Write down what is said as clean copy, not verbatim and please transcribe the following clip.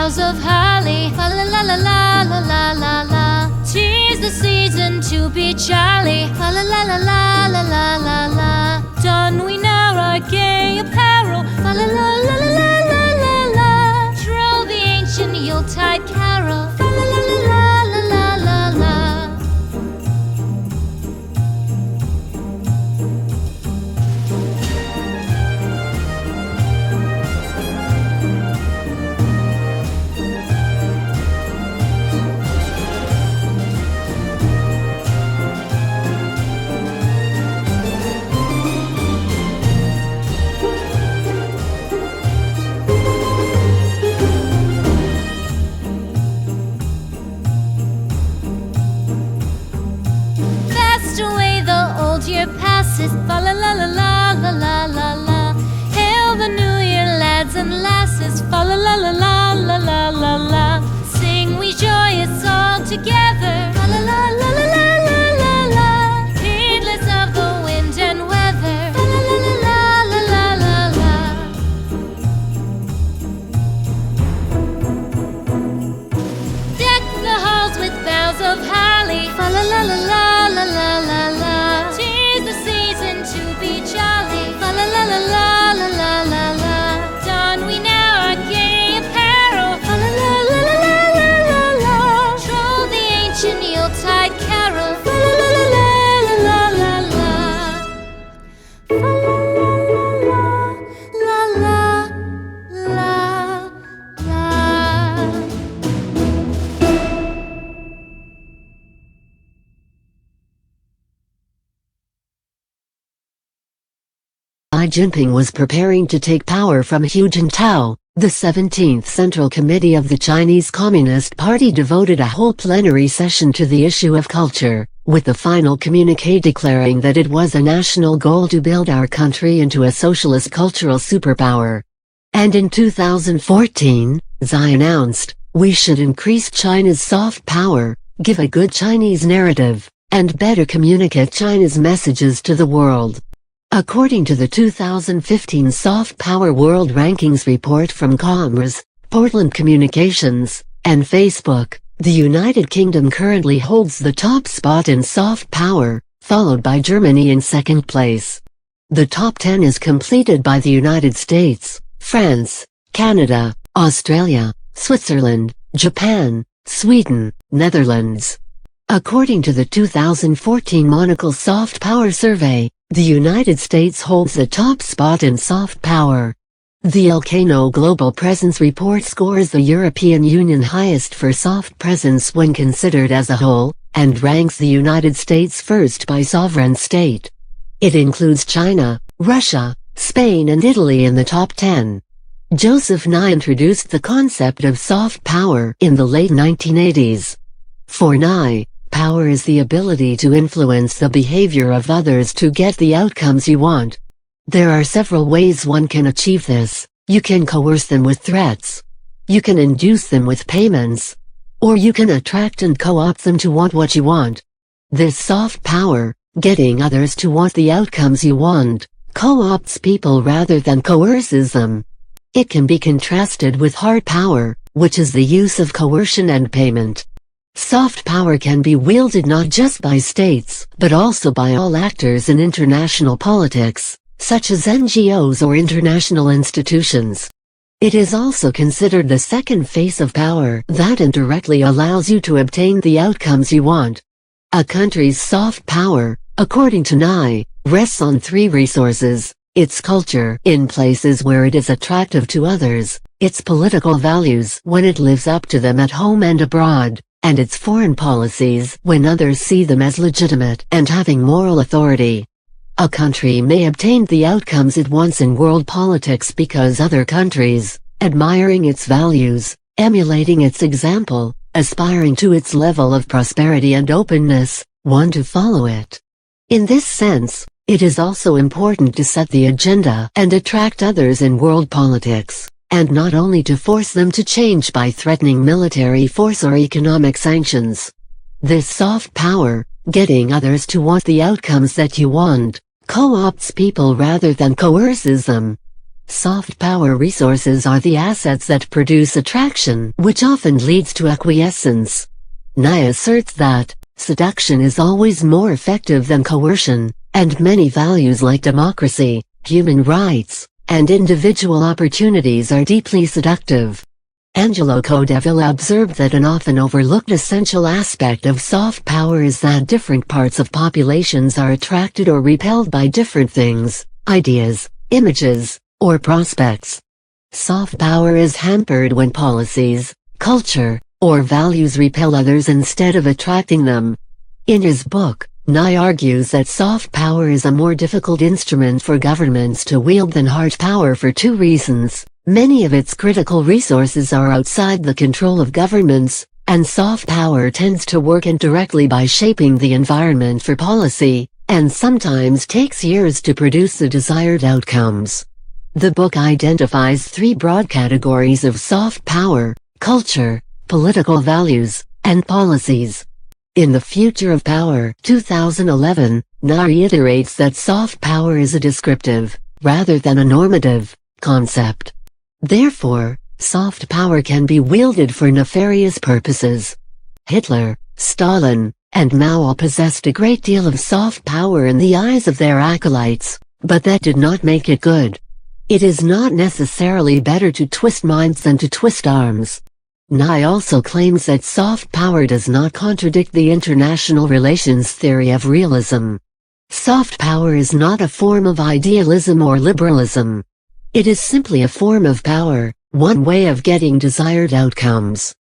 boughs of holly. Fa la la la la la la la la. 'Tis the season to be jolly. Fa la la la la la la la la. Don we now our gay apparel. Fa la la la la la la la la. Troll the ancient Yuletide carol. Fa la la la la la la la la. Year passes, fa la la la la la la la la. Hail the new year, lads and lasses, fa la la la la la la la la. Sing we joyous all together, fa la la la la la la la la. Heedless of the wind and weather, fa la la la la la la la la. Deck the halls with boughs of holly, fa la la la la la la la la. La la la la la la la la. Don we now our gay apparel. Fa la la la la la la la la. Troll the ancient Yuletide carol. Fa la la la la la la la. Fa la la la la la. Xi Jinping was preparing to take power from Hu Jintao. The 17th Central Committee of the Chinese Communist Party devoted a whole plenary session to the issue of culture, with the final communiqué declaring that it was a national goal to build our country into a socialist cultural superpower. And in 2014, Xi announced, we should increase China's soft power, give a good Chinese narrative, and better communicate China's messages to the world. According to the 2015 Soft Power World Rankings report from Commerce, Portland Communications, and Facebook, the United Kingdom currently holds the top spot in soft power, followed by Germany in second place. The top 10 is completed by the United States, France, Canada, Australia, Switzerland, Japan, Sweden, Netherlands. According to the 2014 Monocle Soft Power Survey, the United States holds the top spot in soft power. The Elcano Global Presence Report scores the European Union highest for soft presence when considered as a whole, and ranks the United States first by sovereign state. It includes China, Russia, Spain and Italy in the top 10. Joseph Nye introduced the concept of soft power in the late 1980s. For Nye, power is the ability to influence the behavior of others to get the outcomes you want. There are several ways one can achieve this. You can coerce them with threats. You can induce them with payments. Or you can attract and co-opt them to want what you want. This soft power, getting others to want the outcomes you want, co-opts people rather than coerces them. It can be contrasted with hard power, which is the use of coercion and payment. Soft power can be wielded not just by states, but also by all actors in international politics, such as NGOs or international institutions. It is also considered the second face of power that indirectly allows you to obtain the outcomes you want. A country's soft power, according to Nye, rests on three resources: its culture, in places where it is attractive to others, its political values when it lives up to them at home and abroad, and its foreign policies when others see them as legitimate and having moral authority. A country may obtain the outcomes it wants in world politics because other countries, admiring its values, emulating its example, aspiring to its level of prosperity and openness, want to follow it. In this sense, it is also important to set the agenda and attract others in world politics, and not only to force them to change by threatening military force or economic sanctions. This soft power, getting others to want the outcomes that you want, co-opts people rather than coerces them. Soft power resources are the assets that produce attraction, which often leads to acquiescence. Nye asserts that seduction is always more effective than coercion, and many values like democracy, human rights, and individual opportunities are deeply seductive. Angelo Codevilla observed that an often overlooked essential aspect of soft power is that different parts of populations are attracted or repelled by different things, ideas, images, or prospects. Soft power is hampered when policies, culture, or values repel others instead of attracting them. In his book, Nye argues that soft power is a more difficult instrument for governments to wield than hard power for two reasons. Many of its critical resources are outside the control of governments, and soft power tends to work indirectly by shaping the environment for policy, and sometimes takes years to produce the desired outcomes. The book identifies three broad categories of soft power: culture, political values, and policies. In The Future of Power, 2011, Nye reiterates that soft power is a descriptive, rather than a normative, concept. Therefore, soft power can be wielded for nefarious purposes. Hitler, Stalin, and Mao all possessed a great deal of soft power in the eyes of their acolytes, but that did not make it good. It is not necessarily better to twist minds than to twist arms. Nye also claims that soft power does not contradict the international relations theory of realism. Soft power is not a form of idealism or liberalism. It is simply a form of power, one way of getting desired outcomes.